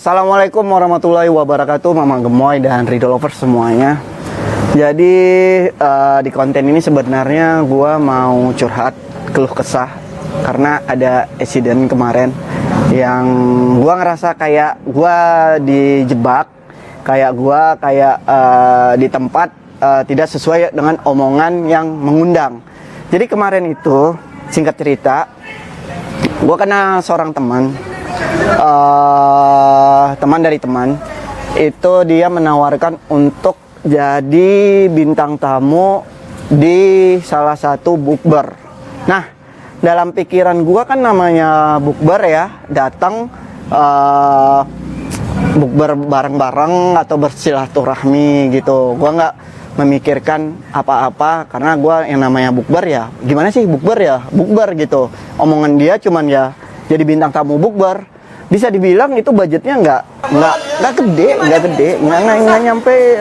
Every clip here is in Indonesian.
Assalamualaikum warahmatullahi wabarakatuh, Mama Gemoy dan Rido Lovers semuanya. Jadi di konten ini sebenarnya gue mau curhat keluh kesah karena ada insiden kemarin yang gue ngerasa kayak gue dijebak, kayak gue di tempat tidak sesuai dengan omongan yang mengundang. Jadi kemarin itu singkat cerita, gue kenal seorang teman dari teman itu, dia menawarkan untuk jadi bintang tamu di salah satu bukber. Nah, dalam pikiran gua kan namanya bukber ya, datang bukber bareng-bareng atau bersilaturahmi gitu. Gua nggak memikirkan apa-apa karena gua yang namanya bukber ya, gimana sih bukber ya, bukber gitu. Omongan dia cuman ya jadi bintang tamu bukber. Bisa dibilang itu budgetnya nggak gede, nggak nyampe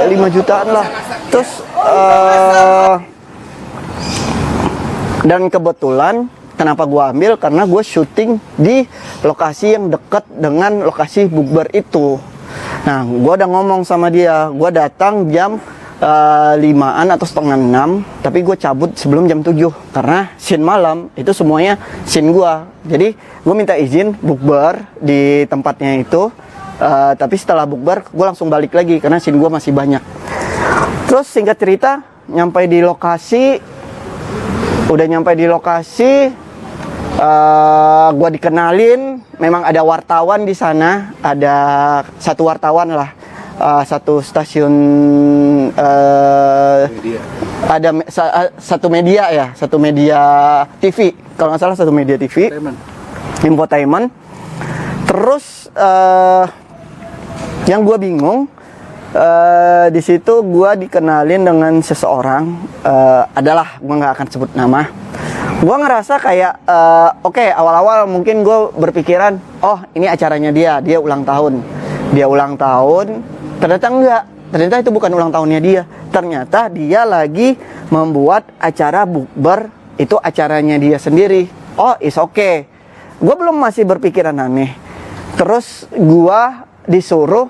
5 jutaan lah. Terus dan kebetulan kenapa gua ambil, karena gue syuting di lokasi yang dekat dengan lokasi bukber itu. Nah, gue udah ngomong sama dia, gue datang jam 5-an atau setengah 6, tapi gue cabut sebelum jam 7 karena scene malam itu semuanya scene gue. Jadi gue minta izin bukber di tempatnya itu, tapi setelah bukber gue langsung balik lagi karena scene gue masih banyak. Terus singkat cerita, nyampe di lokasi, gue dikenalin, memang ada wartawan di sana, ada satu wartawan lah. Satu stasiun media. Ada satu media TV, kalau nggak salah satu media TV, infotainment. Terus yang gue bingung, di situ gue dikenalin dengan seseorang, adalah gue nggak akan sebut nama. Gue ngerasa kayak oke, awal-awal mungkin gue berpikiran, oh ini acaranya dia ulang tahun. Ternyata enggak, ternyata itu bukan ulang tahunnya dia. Ternyata dia lagi membuat acara bukber, itu acaranya dia sendiri. Oh, is okay. Gue belum masih berpikiran aneh. Terus gue disuruh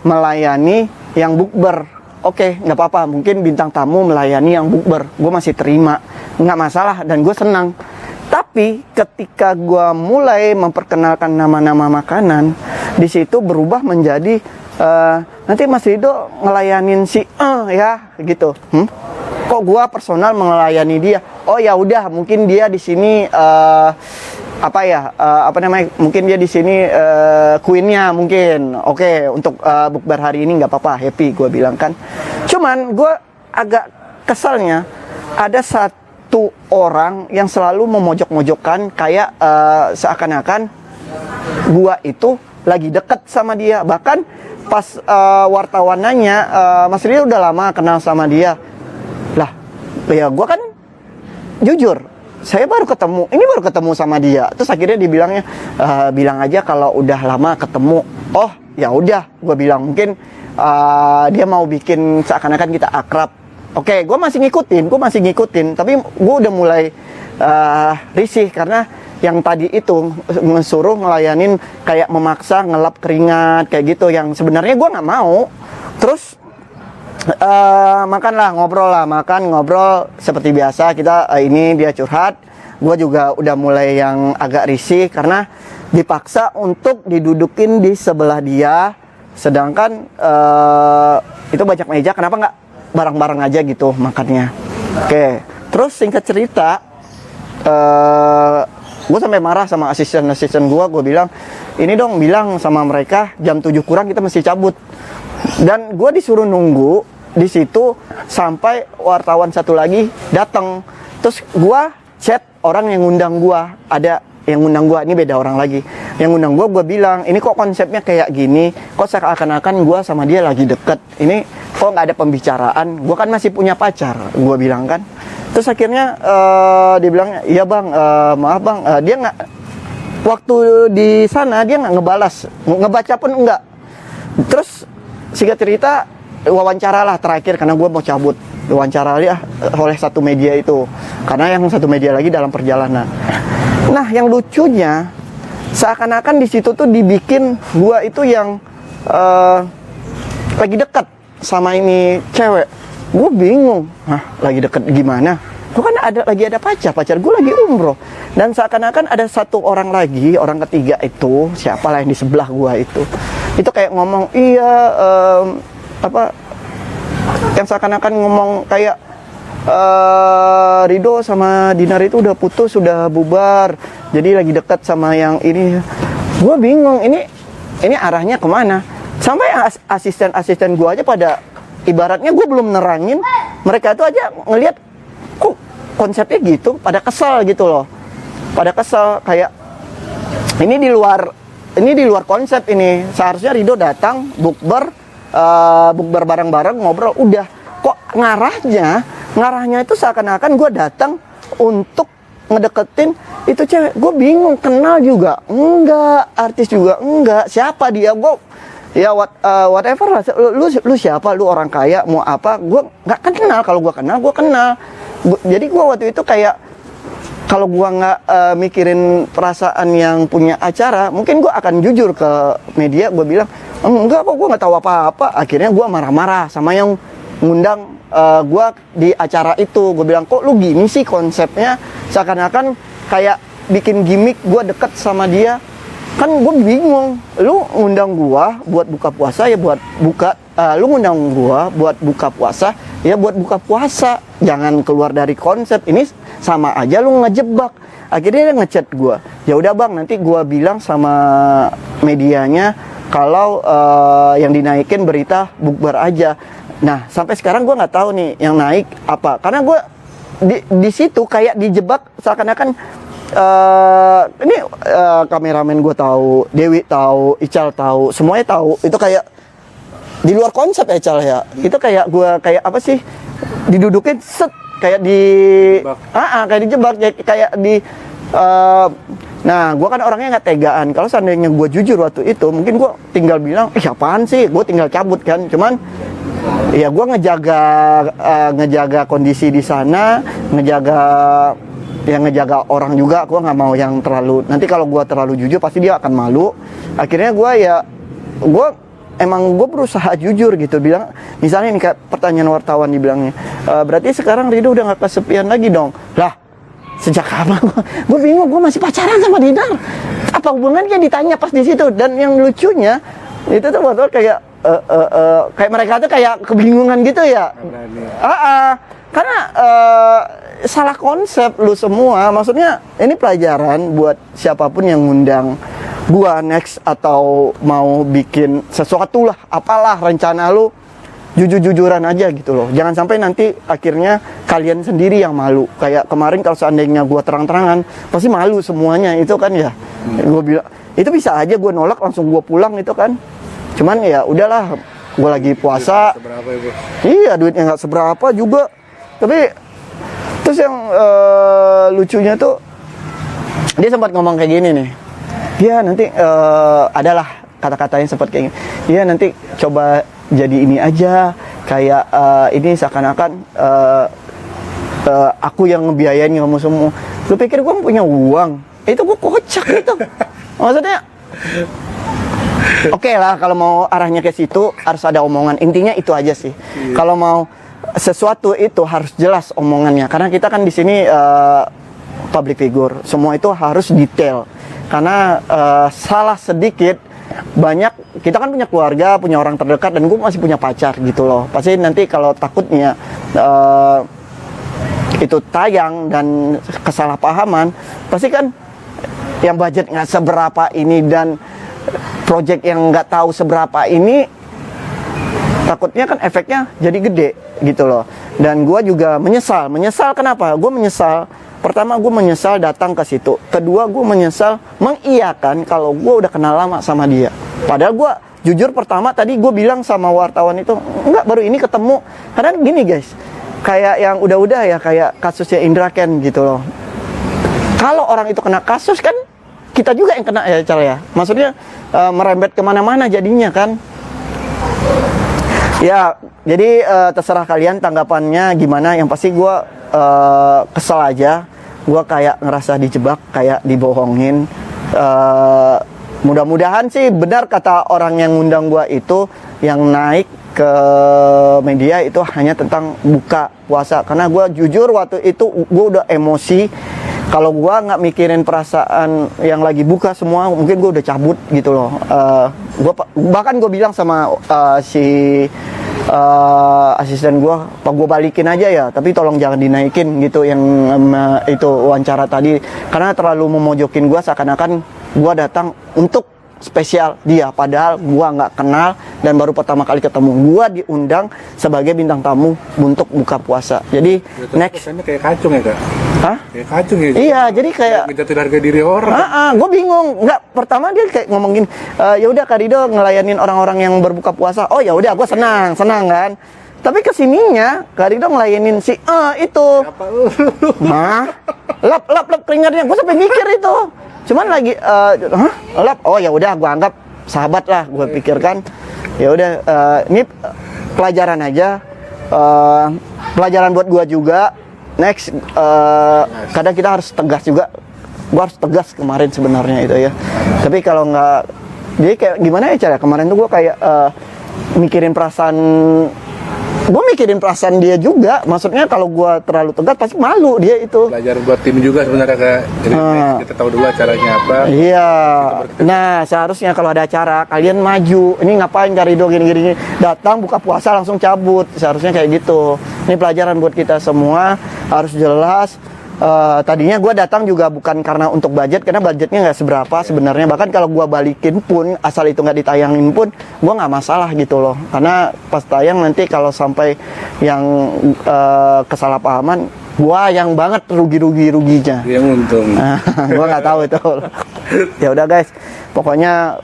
melayani yang bukber. Oke, nggak apa-apa, mungkin bintang tamu melayani yang bukber, gue masih terima, nggak masalah, dan gue senang. Tapi ketika gue mulai memperkenalkan nama-nama makanan, di situ berubah menjadi nanti Mas Rido ngelayanin si ya gitu. Kok gua personal melayani dia? Oh ya udah, mungkin dia di sini mungkin dia di sini queennya mungkin. Oke, untuk bukber hari ini nggak apa-apa, happy gua bilang kan. Cuman gua agak kesalnya ada satu orang yang selalu memojok-mojokkan, kayak seakan-akan gua itu lagi deket sama dia. Bahkan pas wartawan nanya, Mas Rido udah lama kenal sama dia. Lah, ya gue kan jujur, saya baru ketemu sama dia. Terus akhirnya dibilangnya, bilang aja kalau udah lama ketemu. Oh, ya udah, gue bilang mungkin dia mau bikin seakan-akan kita akrab. Oke, gue masih ngikutin, tapi gue udah mulai risih karena yang tadi itu ngesuruh ngelayanin kayak memaksa ngelap keringat kayak gitu, yang sebenarnya gue nggak mau. Terus ngobrol seperti biasa kita, ini dia curhat, gue juga udah mulai yang agak risih karena dipaksa untuk didudukin di sebelah dia, sedangkan itu banyak meja, kenapa nggak bareng-bareng aja gitu makannya. Oke, terus singkat cerita, gue sampai marah sama asisten gue bilang, ini dong bilang sama mereka jam 7 kurang kita mesti cabut. Dan gue disuruh nunggu di situ sampai wartawan satu lagi datang. Terus gue chat orang yang ngundang gue, ada yang ngundang gue, ini beda orang lagi. Yang ngundang gue bilang, ini kok konsepnya kayak gini, kok seakan-akan gue sama dia lagi deket, ini kok nggak ada pembicaraan, gue kan masih punya pacar, gue bilang kan. Terus akhirnya dia bilang, iya bang, maaf bang, dia nggak, waktu di sana dia nggak ngebalas, ngebaca pun enggak. Terus singkat cerita, wawancara lah terakhir karena gue mau cabut, wawancara dia oleh satu media itu, karena yang satu media lagi dalam perjalanan. Nah, yang lucunya seakan-akan di situ tuh dibikin gua itu yang lagi dekat sama ini cewek. Gue bingung, lagi deket gimana? Gue kan lagi ada pacar gue lagi umroh. Dan seakan-akan ada satu orang lagi, orang ketiga itu, siapalah yang di sebelah gue itu kayak ngomong, iya, yang seakan-akan ngomong kayak, Rido sama Dinar itu udah putus, udah bubar, jadi lagi dekat sama yang ini. Gue bingung, ini arahnya kemana? Sampai asisten-asisten gue aja pada, ibaratnya gue belum nerangin, mereka itu aja ngelihat kok konsepnya gitu, pada kesel gitu loh, pada kesel kayak ini di luar konsep ini. Seharusnya Rido datang bukber bareng-bareng ngobrol, udah kok ngarahnya itu seakan-akan gue datang untuk ngedeketin itu cewek. Gue bingung, kenal juga enggak, artis juga enggak, siapa dia, gue ya whatever lah, lu siapa, lu orang kaya mau apa, gue nggak kenal. Kalau gue kenal, gue kenal. Jadi gue waktu itu kayak, kalau gue nggak mikirin perasaan yang punya acara, mungkin gue akan jujur ke media, gue bilang enggak kok, gue nggak tahu apa-apa. Akhirnya gue marah-marah sama yang ngundang gue di acara itu. Gue bilang, kok lu gini sih konsepnya, seakan-akan kayak bikin gimmick gue deket sama dia. Kan gue bingung, lu ngundang gua buat buka puasa ya buat buka, lu ngundang gua buat buka puasa ya buat buka puasa, jangan keluar dari konsep. Ini sama aja lu ngejebak. Akhirnya dia ngechat gua, ya udah bang, nanti gua bilang sama medianya kalau yang dinaikin berita bukber aja. Nah sampai sekarang gua nggak tahu nih yang naik apa, karena gua di situ kayak dijebak, seakan-akan ini kameramen gue tahu, Dewi tahu, Ical tahu, semuanya tahu. Itu kayak di luar konsep ya, Ical ya. Itu kayak gue kayak apa sih, didudukin set kayak di kayak dijebak, kayak di nah gue kan orangnya nggak tegaan. Kalau seandainya gue jujur waktu itu, mungkin gue tinggal bilang apaan sih, gue tinggal cabut kan. Cuman ya gue ngejaga kondisi di sana, ngejaga orang juga. Gue nggak mau yang terlalu, nanti kalau gue terlalu jujur pasti dia akan malu. Akhirnya gue emang berusaha jujur gitu, bilang misalnya nih kayak pertanyaan wartawan dibilangnya, berarti sekarang Rido udah nggak kesepian lagi dong. Lah sejak kapan? Gue bingung, gue masih pacaran sama Dinar, apa hubungannya, ditanya pas di situ. Dan yang lucunya itu tuh waktu kayak kayak mereka tuh kayak kebingungan gitu ya. Karena salah konsep lu semua. Maksudnya ini pelajaran buat siapapun yang ngundang gua next atau mau bikin sesuatu lah, apalah rencana lu, jujur-jujuran aja gitu loh. Jangan sampai nanti akhirnya kalian sendiri yang malu. Kayak kemarin kalau seandainya gua terang-terangan, pasti malu semuanya itu kan ya. Gua bilang itu bisa aja gua nolak langsung gua pulang itu kan. Cuman ya udahlah, gua lagi puasa. Iya, duitnya nggak seberapa juga. Tapi terus yang lucunya tuh, dia sempat ngomong kayak gini nih. Dia nanti adalah kata-katanya sempat kayak gini. Dia nanti coba jadi ini aja, kayak ini seakan-akan aku yang ngebiayain kamu semua. Lu pikir gue punya uang? Itu gue kocak gitu. Maksudnya oke lah, kalau mau arahnya ke situ harus ada omongan. Intinya itu aja sih. Kalau mau sesuatu itu harus jelas omongannya. Karena kita kan di sini public figure, semua itu harus detail. Karena salah sedikit, banyak, kita kan punya keluarga, punya orang terdekat, dan gue masih punya pacar gitu loh. Pasti nanti kalau takutnya itu tayang dan kesalahpahaman, pasti kan yang budget nggak seberapa ini dan project yang nggak tahu seberapa ini, takutnya kan efeknya jadi gede gitu loh. Dan gue juga menyesal kenapa? Gue menyesal, pertama gue menyesal datang ke situ. Kedua, gue menyesal mengiyakan kalau gue udah kenal lama sama dia. Padahal gue jujur, pertama tadi gue bilang sama wartawan itu, enggak, baru ini ketemu. Karena gini guys, kayak yang udah-udah ya, kayak kasusnya Indra Ken gitu loh. Kalau orang itu kena kasus kan, kita juga yang kena ya, cara ya. Maksudnya merembet kemana-mana jadinya kan. Ya, jadi terserah kalian tanggapannya gimana. Yang pasti gue kesel aja. Gue kayak ngerasa dijebak, kayak dibohongin. Mudah-mudahan sih benar kata orang yang ngundang gua itu, yang naik ke media itu hanya tentang buka puasa. Karena gua jujur waktu itu gua udah emosi. Kalau gua nggak mikirin perasaan yang lagi buka semua, mungkin gua udah cabut gitu loh. Bahkan gua bilang sama si asisten gua, "Pak, gua balikin aja ya, tapi tolong jangan dinaikin," gitu yang itu wawancara tadi, karena terlalu memojokin gua, seakan-akan gua datang untuk spesial dia, padahal gua nggak kenal dan baru pertama kali ketemu. Gua diundang sebagai bintang tamu untuk buka puasa. Jadi next kesannya kayak kacung ya, Kak? Hah? Kayak kacung ya? Iya, jadi kayak ngejatuhin harga diri orang. gue bingung. Nggak, pertama dia kayak ngomongin, ya udah Kak Rido ngelayanin orang-orang yang berbuka puasa. Oh ya udah, gue senang kan. Tapi kesininya Kak Rido ngelayanin si itu. Lap keringatnya. Gue sampai mikir itu. Cuman lagi, lap. Oh ya udah, gue anggap sahabat lah. Gue pikirkan, ya udah, ini pelajaran aja. Pelajaran buat gue juga. Next, kadang kita harus tegas juga. Gue harus tegas kemarin sebenarnya itu ya. Tapi kalau nggak, jadi kayak gimana ya cara kemarin tuh gue kayak mikirin perasaan dia juga. Maksudnya kalau gue terlalu tegas pasti malu dia itu. Pelajaran buat tim juga sebenarnya, Kak. Jadi kita tahu dulu acaranya apa. Iya. Nah, seharusnya kalau ada acara kalian maju. Ini ngapain Kak Rido gini-gini? Datang buka puasa langsung cabut. Seharusnya kayak gitu. Ini pelajaran buat kita semua, harus jelas. Tadinya gue datang juga bukan karena untuk budget, karena budgetnya nggak seberapa sebenarnya. Bahkan kalau gue balikin pun, asal itu nggak ditayangin pun, gue nggak masalah gitu loh. Karena pas tayang nanti kalau sampai yang kesalahpahaman, gue yang banget ruginya. Yang untung. Gue nggak tahu itu. Ya udah guys, pokoknya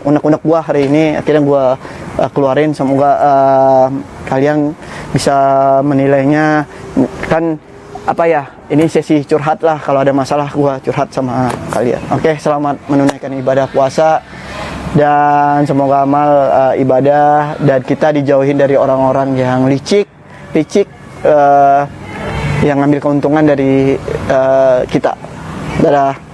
unek-unek gue hari ini akhirnya gue keluarin. Semoga kalian bisa menilainya. Kan apa ya, ini sesi curhat lah, kalau ada masalah gua curhat sama kalian. Oke, selamat menunaikan ibadah puasa dan semoga amal ibadah dan kita dijauhin dari orang-orang yang licik yang ngambil keuntungan dari kita. Dadah.